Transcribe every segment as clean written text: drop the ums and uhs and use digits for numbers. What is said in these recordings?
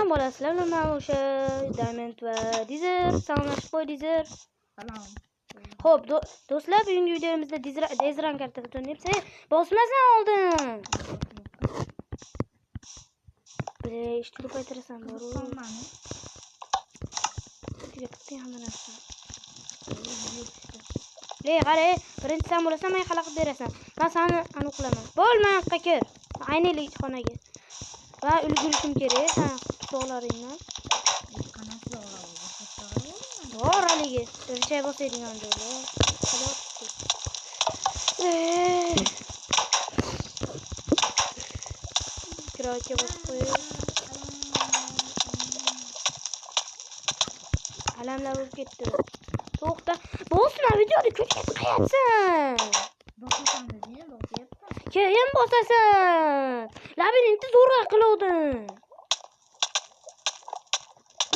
Salom bo'lasizlar. Mana o'sha Diamond va Dizer salomlashib qo'y Dizer. Salom. Xo'p, do'stlar, bugungi videomizda Dezran kartasini o'ynayapsiz. Bosmasan oldin. Ishtirok aytirasan bor. Qolmani. Tugatdim hamma narsa. Qara, birinchi sen bo'lasan, men xalaqib berasan. Men seni aniq qilaman. Bo'lma, yoqqa kir. Aynalik xonaga. Va ulgurishim kerak, sen to'g'laringdan. Qanaqalar oladi? Bor haligi. Bir joy bosaydigan joylar. Kiroga bosib qo'y. Alamlar bo'lib ketdi. To'xta. Bosma, videoda ko'chib qayapsan. Bosasan deding, bosyapman. Keyin bosasan. Labirintni zo'rg'a qiluvdim.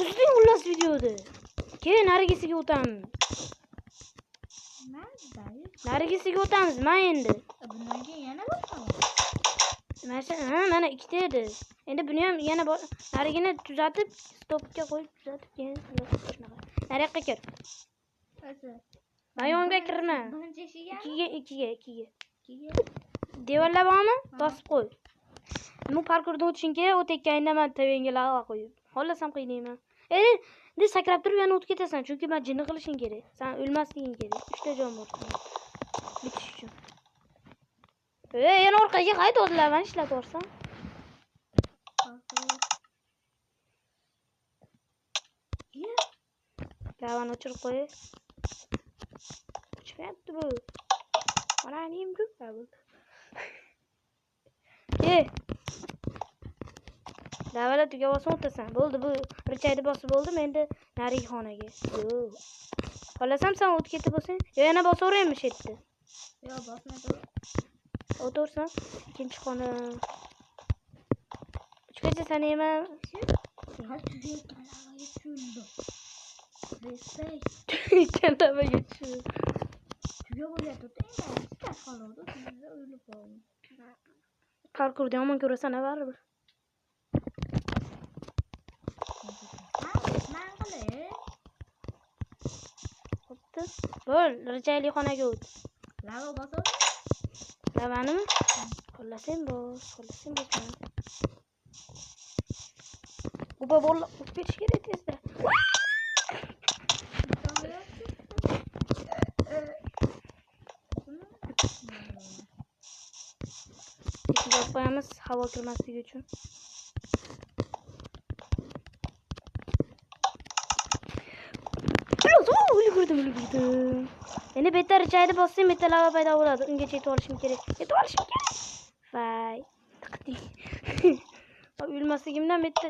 Uzding xullas videoda. Keyin narigisiga o'tamiz. Narigisiga o'tamiz, men endi. Bundan keyin yana bosaman. Mana ikkita edi. Endi buni ham yana narigini tuzatib, stopga qo'yib tuzatib, keyin shunaqa. Nariyoqqa kir. Mayonga kirma. Birinchi eshiga. Ikkiga. Devorlar bormi? Bosib qo'y. Bu parkurdan o'tishing kerak, o'tayotganingda men tavanga lava qo'yib. Xohlasam qiynayman. Endi sakrab turib yana o'tib ketasan, chunki men jinni qilishing kerak. Sen o'lmasliging kerak. 3 ta jon bor. Bitish uchun. Yana orqaga qayt o'zlaman ishlatib borsam. Lavani o'chirib qo'y. Chiqyapti bu. Mana nima bo'ldi? Lavalar tuga bosib o'tasan. Bo'ldi bu. Richayni bosib bo'ldim, endi narigi xonaga. Yo'q. Xohlasam sen o'tib ketib bo'lsang, yana bosaveraymi shu yerda? Yo'q, bosmaydi. O'tirsan, ikkinchi xona. Uchgacha sen nima? Kalavaga tushdi. Tuga bo'lyapti. Endi qoladi, sizni o'ylab qo'ying. Parkurda yomon ko'rasan, baribir. Xo'pti. Bo'l, Richayli xonaga o't. Lava bosib. Lavanimi? Xohlasang bos, xohlasang bosma. Uba bo'l, o'tib ketish kerak tezda. Ichiga qo'yamiz havo kirmasligi uchun. Ulgurdim. Endi bitta Richayni bossam, bitta lava paydo bo'ladi. Ungacha yetib olishim kerak. Vay, tiqdik. O'lmasligimdan bitta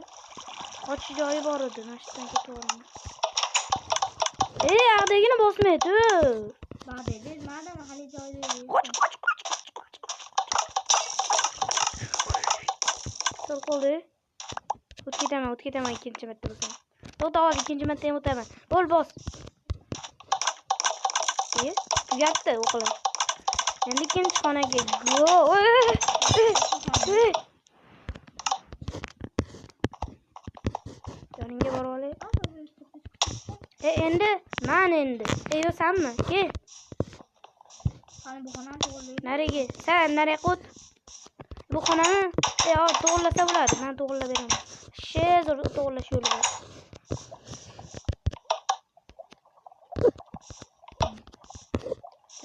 qochish joyi bor edi. Mashdan ketib olaman. Aqdagini bosmaydi. Ba'dagi, madam hali joyda. Qoch. Qo'ldi. O'tib ketaman ikkinchi marta bo'lsam. To'xta, ikkinchi marta ham o'taman. Bo'l bos. Tugatdi o'qilib. Endi ikkinchi xonaga go. Yoningga borib olay. Endi. Yo'sanmi? Ke. Qani bu xonani to'g'rilaydi. Narigi. Sen nariga o't. Bu xonani to'g'rilasa bo'ladi. Men to'g'rilab beraman. Zo'r to'g'rilash yo'li bor.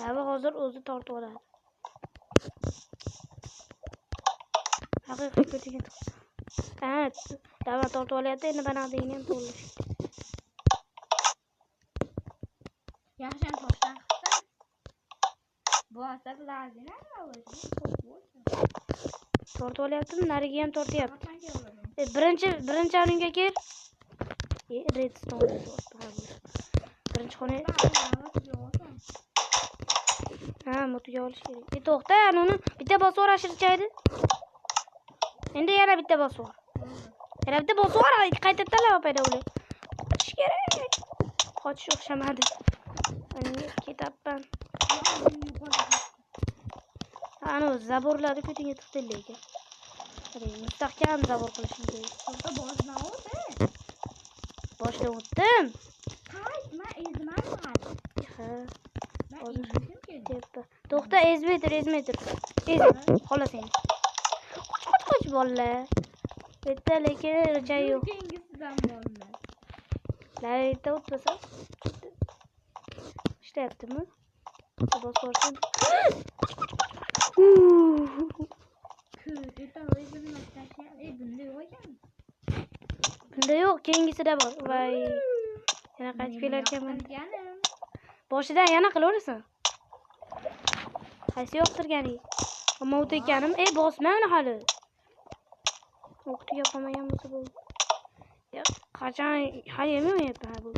Lava hozir o'zi tortib oladi. Haqiqiy ko'rgan chiqsa. Lava tortib olyapti, endi banaqdagini ham to'g'rilash. Yaxshi toshdan qilsa. Bu asab lazim emas. Tortib olyaptimi? Nariga ham tortyapti. Birinchi o'ringa kel. Redstone tortdi. Birinchi xona. Motiga olish kerak. To'xta, uni bitta bosib o'rashirchaydi. Endi yana bitta bosib. Yana bitta bosib o'ra, qaytadan lava paydo bo'ladi. Qochish kerak. Qochish o'xshamadi. Ketapman. Ana zaborlarni ko'tingga tiqdi lekin. Mustahkam zabor qilishim kerak. To'xta, bosma o'ti. boshdan o'tdim. Hayır, ben ezmem var. Ha, Ben Olur. ezdim ki. debba. To'xta, ezmay tur. Ez. Xola seni. Qoch bolla. Bitta lekin reja yo'q. Yengisidan bolalar. Layta o'tmasa. İşlayaptimi? Bos ko'rsin. Kötü o'zimni tashlab, bunda yo'q ekan. Bunda yo'q, keyingisida bor. Voy. Yana qaytib kelar ekanman. Qilganim. Boshidan yana qilaverasan. Qaysi yoqtirganing? Ammo o't ekanim. Bosma uni hali. O'qitib qolmagan bo'lsa bu. Ya, qachon hali yemayapman bu.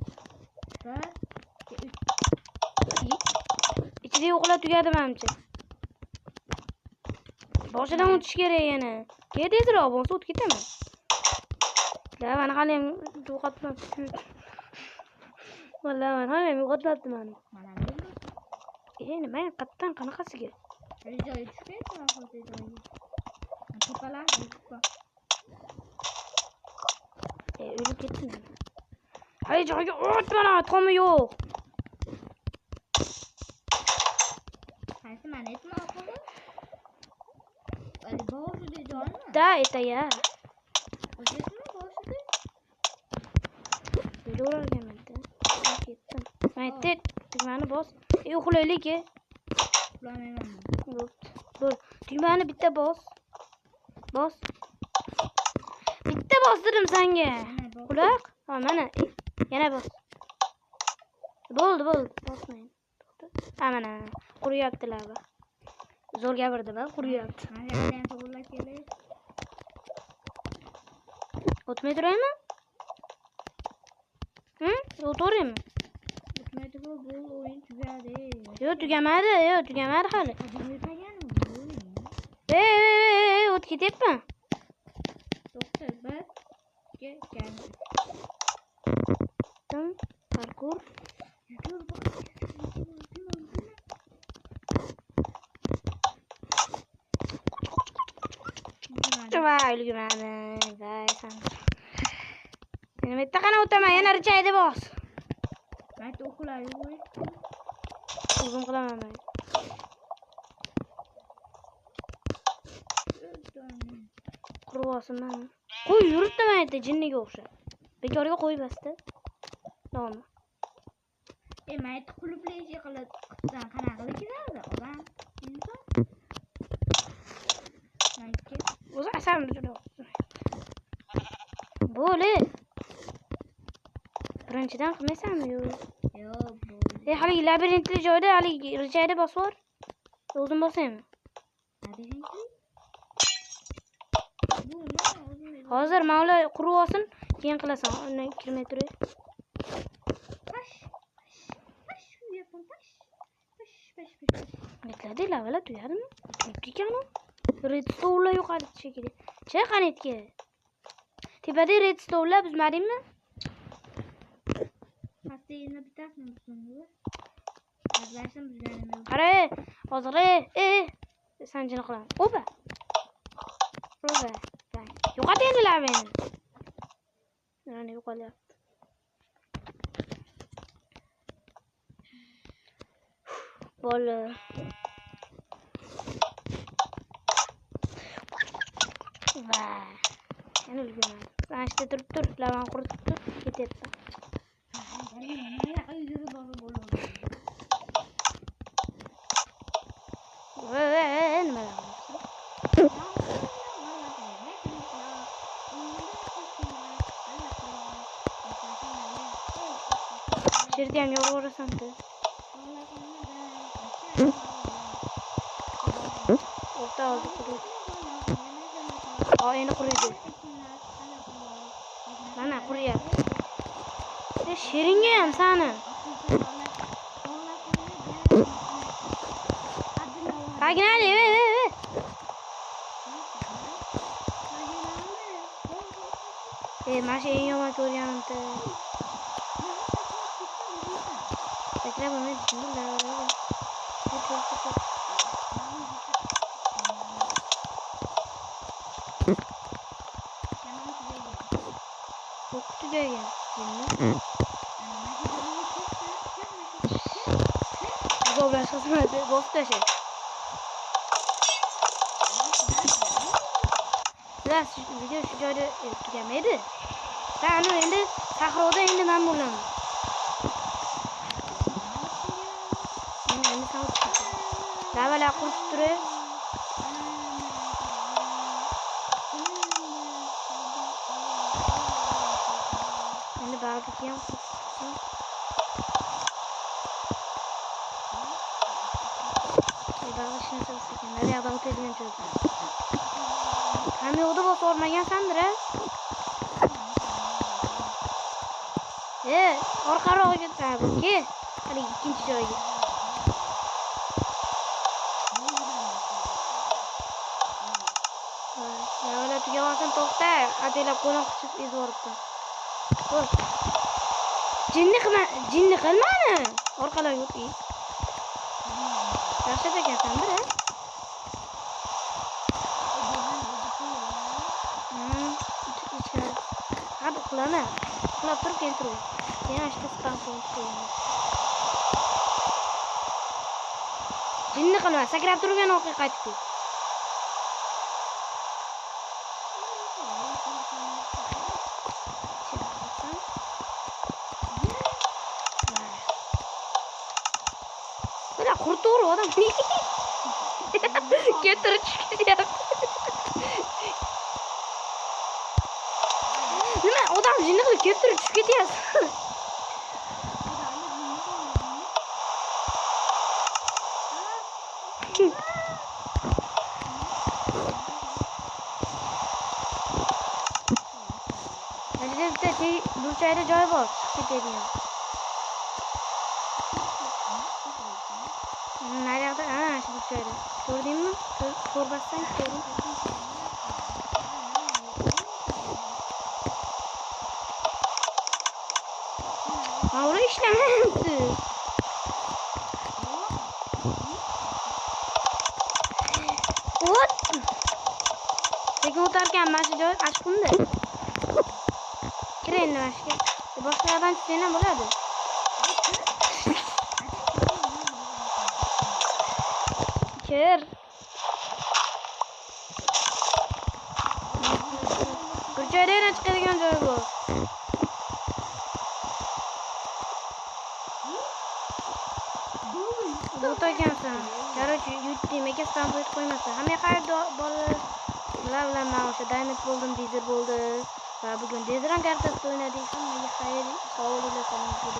Ichida yo'qlar tugadi menimcha. Boshidan o'tish kerak yana. Kel tezroq bo'lsa o'tib ketaman. La, mana hali ham yo'qotmabdi. Vallahi mana hali ham yo'qotmabdi meni. Mana Nima qattan qanaqasiga? joyi tushmaydi hozir joyi. Tepalar tushib. O'lib ketdim. Hali joyga o'tmana, tomi yo'q. Qaysi mana etma oqimi? Ali boshida joymi? Da, etaya. O'zingmi boshida? Yo'ralganman. Ketdim. Maytda tugmani bos. Uxlaylik. Uxlamayman. Bo'l. Tugmani bitta bos. Bos. Bitta bosdirdim senga. Quloq. Ha, mana. Yana bos. Bo'ldi. Bosmayın. Ha, mana. Quriyaptilar va. Zo'r gapirdim, quriyapti. Mana yerdan to'g'rilab kelay. O'tmay turaymi? O'tiraymi? O'tmaydi bu o'yin tugadi. Yo'q, tugamadi hali. O't ketyapman. To'xta, bir, ikki, kel. Parkur. Voy, ulgurmadi. Voy, san. Yana bitta qana o'taman, yana richaydi bos. Mayt o'qiladi bu. Uzun qilaman men. Qurvosimman. Qo'y yuribdi maytda jinniga o'xshab. Bekorga qo'ybasdi. Nomi. Mayt quluplaychi qilib qitdan qanaqa qiladi odam? Inson. Maytga. O'zi asam juda. Bo'li. Birinchidan qilmaysanmi yo'q? Yo'q, bu. Hali labirintli joyda hali richayda bosor. O'zim bosaymi? Labirintli? Bu nima? Hozir mavla qurib olsin, keyin qilasan. Undan kirmay turay. Pash. Metladi lavala tuyadimi? Tuyadimi? Redstone'lar yo'qadi shekilli. Chay qanetga. Tepada redstone'lar buzmadingmi? Pastayini bitasmi buzganmi? Azlashim buzganim yo'q. Qara, hozir sanjini qilaman. Opa. Yo'qot endi lavani. Mana yo'qolyapti. Bola. Va. Yana ulgurman. Sanchda tur, lavan quritib tur, ketyapman. Nima qildi bo'ladi? Nima Şerdi ham yo'g'orasan-ku. O'rta oldi qurib. Endi quriydi. Mana quryapti. Sheringa ham sani. Pagnali. Mana shu eng yomon ko'rganimda. Takror buni tushundim. O'qitib bergan. Azoblash xizmati bosib tashlay. Sizlar video shu joyda tugamaydi. Sen endi sahroda endi men bo'laman. Endi sen lavalar qurib turib. Endi bag'riki ham qurib. Bag'rishni sekin. Naryoqdan o'tadigan joyda. Ham yo'qda bo'lsa o'rmagansandir, a? Orqaroqqa ketdi. Hali ikkinchi joyga. Lavalar tugamasam to'xta. Adelab qo'lim qichib ezib yuboribdi. Xo'sh. Jinni qilmani. Orqalarga o'tib. Yaxshi ekansan-bir, a? Hadi uxlama. Uxlab turib keltirib. Yana ishda spam qilib qo'yaman. Jinni qilma, sakrab turgan o'qi qaytib ket. Bana kurtuğur adam. Getir çıkacağım. Nima odam jinni qilib keltirib tushib ketyapsiz. Mana bitta burchakda joy bor, chiqib ketadigan. Naryoqda, shu burchakda. Ko'rdingmi? Ko'rmasdan ko'ring. Avra ishlamayapti. O't. Lekin o'tarkan mana shu joy achqunda. Kir endi mana shuga. Boshqa yerdan tushsang ham bo'ladi. Kir. Bir joyda yana chiqadigan joy bor. O'tagansan. Короче, yutdim, aka spam qo'yib qo'ymasin. Hamma qayerda bolalar bilan men o'sha Diamond bo'ldim, Deezer bo'ldi. Va bugun Deezer kartasida o'ynadik. Hammaga xayr, sog' bo'linglar.